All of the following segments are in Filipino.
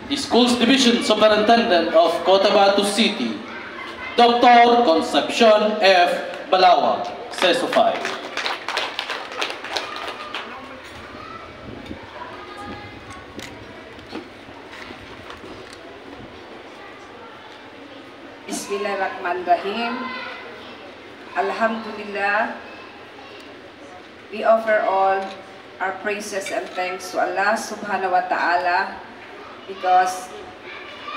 the Schools Division Superintendent of Cotabato City, Dr. Concepcion F. Balawa, Sesofy. Bismillahirrahmanirrahim. Alhamdulillah. We offer all our praises and thanks to Allah subhanahu wa ta'ala because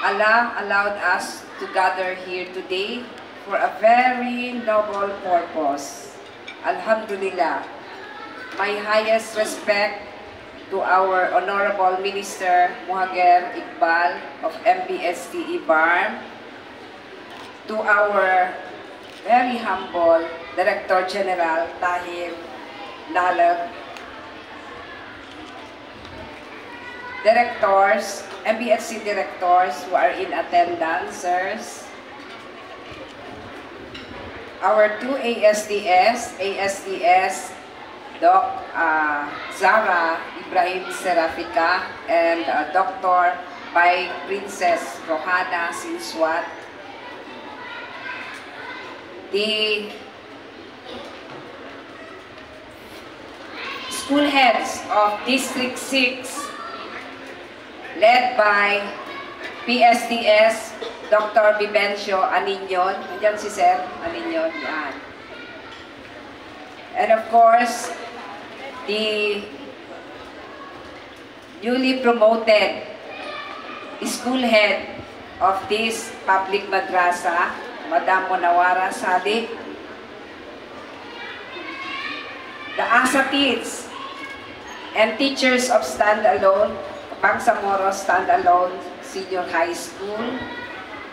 Allah allowed us to gather here today for a very noble purpose. Alhamdulillah. My highest respect to our Honorable Minister Muhager Iqbal of MBSTE BARM, to our very humble Director General Tahir Lalag, directors, MBSC directors who are in attendance, sirs, our two ASDS, Doc Zara Ibrahim Serafika and Dr. by Princess Rohana Sinswat, the school heads of District 6, led by PSDS Dr. Vivencio Aniñon. Nandiyan si Sir Aniñon, yan. And of course, the newly promoted school head of this public madrasa, Madam Munawara Sadiq, the asatids and teachers of Standalone, Bangsamoro Standalone Senior High School,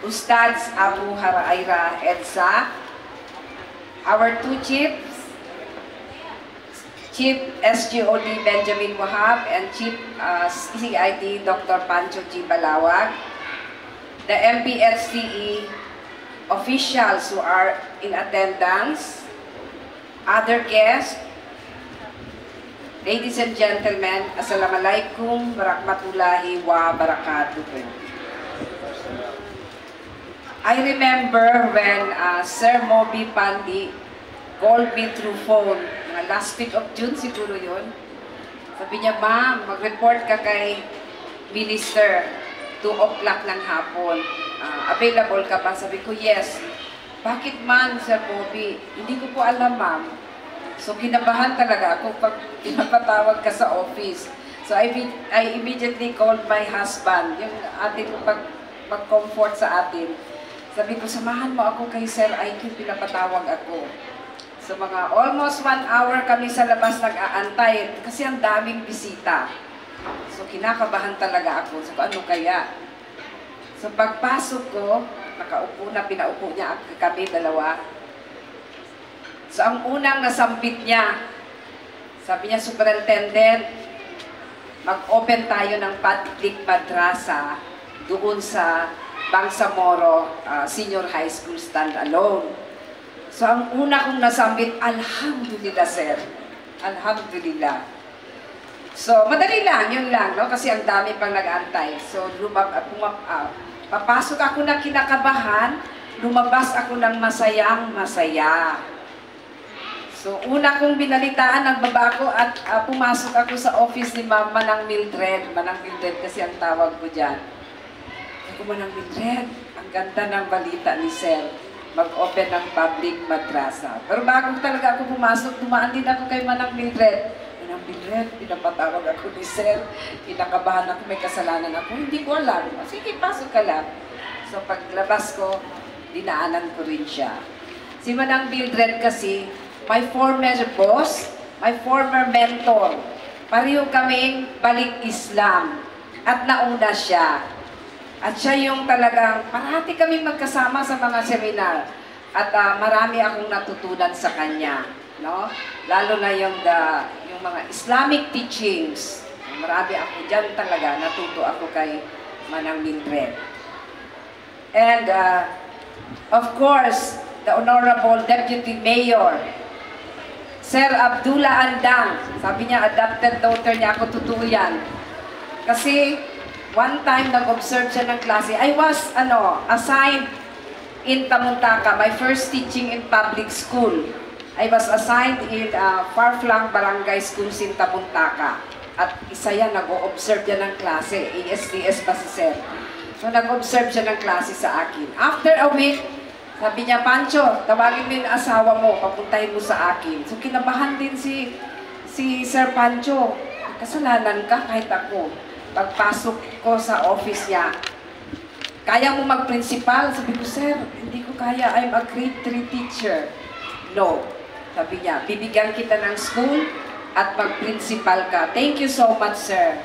Ustads Abu Haraira EDSA, our two chiefs, Chief SGOD Benjamin Wahab and Chief CID Dr. Pancho G. Balawag, the MPSCE officials who are in attendance, other guests, ladies and gentlemen, Assalamualaikum warahmatullahi wabarakatuh. I remember when Sir Moby Pandi called me through phone, last week of June siguro yun. Sabi niya, ma'am, mag-report ka kay Minister 2 o'clock ng hapon. Available ka ba? Sabi ko, yes. Bakit man, Sir Bobby? Hindi ko po alam, ma'am. So, kinabahan talaga ako pag pinapatawag ka sa office. So, I immediately called my husband, yung ating pag-comfort sa atin. Sabi ko, samahan mo ako kay Sir IQ, pinapatawag ako. So, mga almost 1 hour kami sa labas nag-aantay kasi ang daming bisita. So, kinakabahan talaga ako. So, ano kaya? So, pagpasok ko, nakaupo na, pinaupo niya kami dalawa. So, ang unang nasambit niya, sabi niya, Superintendent, mag-open tayo ng public madrasa doon sa Bangsamoro Senior High School Standalone. So, ang una kong nasambit, Alhamdulillah, sir. Alhamdulillah. So, madali lang, yun lang, no? Kasi ang dami pang nag-aantay. So, papasok ako na kinakabahan, lumabas ako ng masayang-masaya. So, una kong binalitaan, nagbaba ako at pumasok ako sa office ni Manang Mildred. Manang Mildred kasi ang tawag ko dyan. Ako, Manang Mildred, ang ganda ng balita ni Sir. Mag-open ng public madrasa. Pero bago talaga ako pumasok, dumaan din ako kay Manang Mildred. Manang Mildred, pinapatawag ako ni Sir. Kinakabahan ako, may kasalanan ako. Hindi ko alam. Sige, pasok ka lang. So paglabas ko, dinaanan ko rin siya. Si Manang Mildred kasi, my former boss, my former mentor. Pareho kaming balik Islam. At nauna siya. At siya yung talagang, parati kaming magkasama sa mga seminar. At marami akong natutunan sa kanya. No? Lalo na yung mga Islamic teachings. Marami ako dyan talaga. Natuto ako kay Manang Mildred. And, of course, the Honorable Deputy Mayor, Sir Abdullah Andang. Sabi niya, adopted daughter niya ako, totoo yan. Kasi, one time nag-observe siya ng klase. I was assigned in Tamuntaka, my first teaching in public school. I was assigned in far-flung barangay schools in Tamuntaka. At isa yan, nag-observe yan ng klase. ASDS pa si Sir. So nag-observe siya ng klase sa akin. After a week, sabi niya, Pancho, tawagin mo yung asawa mo, papuntahin mo sa akin. So kinabahan din si Sir Pancho. Kasalanan ka kahit ako. Pagpasok ko sa office niya, kaya mo mag-principal? Sabi ko, Sir, hindi ko kaya. I'm a grade 3 teacher. No. Sabi niya, bibigyan kita ng school at mag-principal ka. Thank you so much, Sir.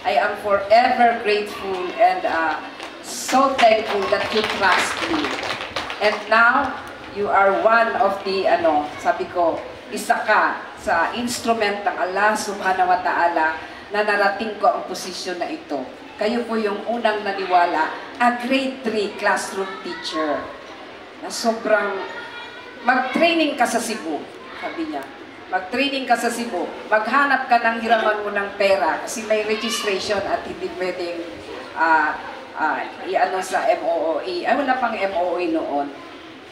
I am forever grateful and so thankful that you trust me. And now, you are one of the, sabi ko, isa ka sa instrument ng Allah subhanahu wa ta'ala na narating ko ang posisyon na ito. Kayo po yung unang naniwala, a grade 3 classroom teacher, na sobrang mag-training ka sa Cebu, sabi niya. Mag-training ka sa Cebu, maghanap ka ng hiraman mo ng pera kasi may registration at hindi pwedeng sa MOOE. Ay, wala pang MOOE noon.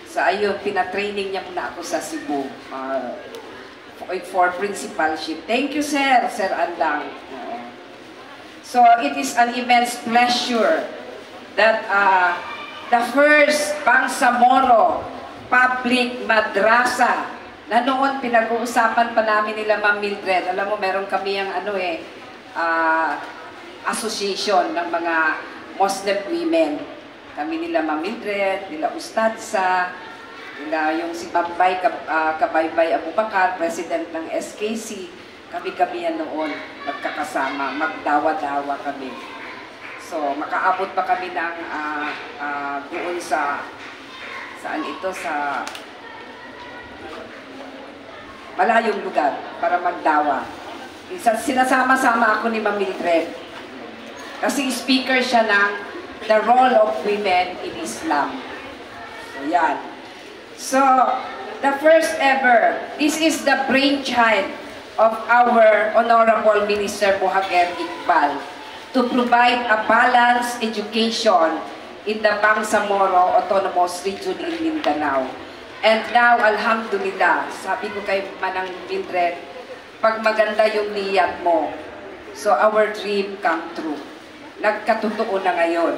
So, ayun, pinatraining niya muna ako sa Cebu for principalship. Thank you, Sir Andang. So, it is an immense pleasure that the first Bangsamoro Public Madrasa na noon pinag-uusapan pa namin nila Ma'am Mildred. Alam mo, meron kami yung association ng mga Muslim women. Kami nila Ma'am Mildred, nila Ustadsa, nila yung si Bambay Kabaybay Abubakar, president ng SKC. Kami-kami yan noon, magkakasama, magdawa-dawa kami. So, makaabot pa kami ng doon sa malayong lugar para magdawa. Sinasama-sama ako ni Ma'am Mildred. Kasi speaker siya ng The Role of Women in Islam. So, yan. So, the first ever, this is the brainchild of our Honorable Minister Buhager Iqbal to provide a balanced education in the Bangsamoro Autonomous Region in Mindanao. And now, alhamdulillah, sabi ko kay Manang Mildred, pag maganda yung niyat mo, so our dream come true. Nagkatotoo na ngayon.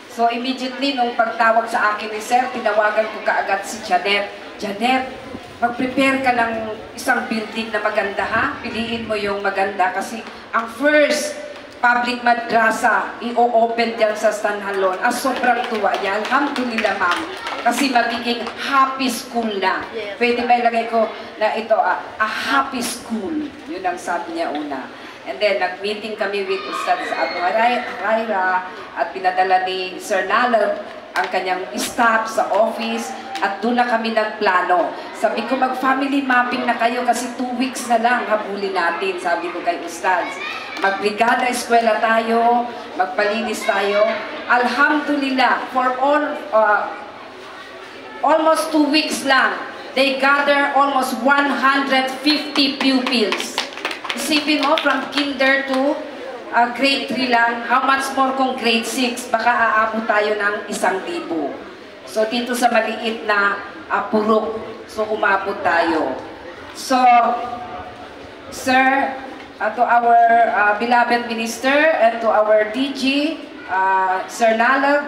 So immediately, nung pagtawag sa akin ni Sir, tinawagan ko kaagad si Janet. Janet, mag-prepare ka ng isang building na maganda, ha? Piliin mo yung maganda kasi ang first public madrasa, i-open dyan sa Stanhalon. Sobrang tuwa niya. Alhamdulillah, ma'am. Kasi magiging happy school na. Pwede ba ilagay ko na ito, a happy school. Yun ang sabi niya una. And then, nag-meeting kami with Ustad Abu Huraira at pinadala ni Sir Nalal ang kanyang staff sa office at doon na kami nagplano. Sabi ko, mag-family mapping na kayo kasi 2 weeks na lang habulin natin, sabi ko kay Ustad. Magbrigada eskwela tayo, magpalinis tayo. Alhamdulillah, for almost 2 weeks lang, they gather almost 150 pupils. Isipin mo, from kinder to grade 3 lang, how much more kung grade 6, baka aabot tayo ng 1,000. So, dito sa maliit na purok, so umabot tayo. So, Sir, to our beloved minister and to our DG, Sir Nalag,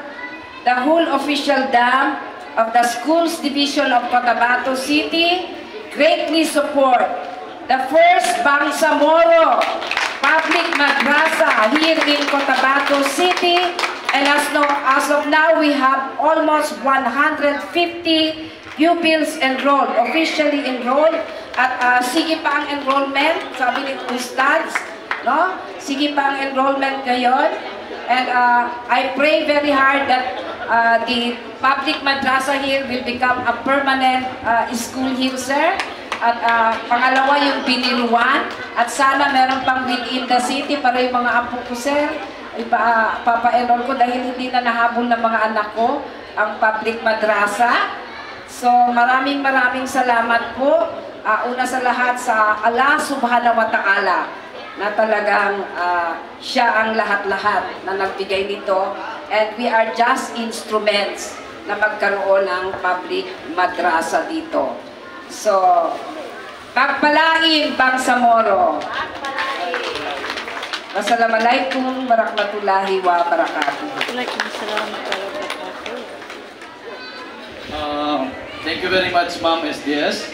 the whole official dam of the Schools Division of Cotabato City greatly support the first Bangsamoro Public Madrasa here in Cotabato City, and as of now we have almost 150 pupils enrolled, officially enrolled. At sige pa ang enrollment, sabi ni Ustads, no? Sige pa ang enrollment ngayon. And I pray very hard that the public madrasa here will become a permanent school here, sir. At pangalawa yung biniluan. At sana meron pang within the city para yung mga apo ko, sir. Papa-enroll ko dahil hindi na nahabol ng mga anak ko ang public madrasa. So maraming salamat po. Una sa lahat sa Allah subhanahu wa ta'ala na talagang siya ang lahat-lahat na nagbigay nito, and we are just instruments na magkaroon ng public madrasa dito. So, pagpalain Bangsamoro. Wassalamualaikum warahmatullahi wabarakatuh. Thank you very much, Ma'am SDS.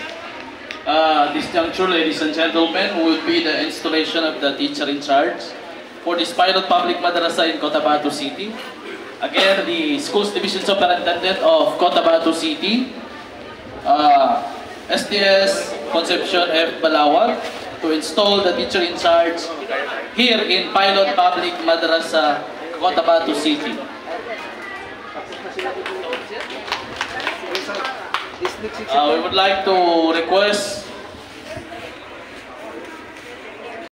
This juncture, ladies and gentlemen, will be the installation of the teacher in charge for this pilot public madrasa in Cotabato City. Again, the Schools Division Superintendent of Cotabato City, SDS Concepcion F. Balawag, to install the teacher in charge here in pilot public madrasa, Cotabato City. We would like to request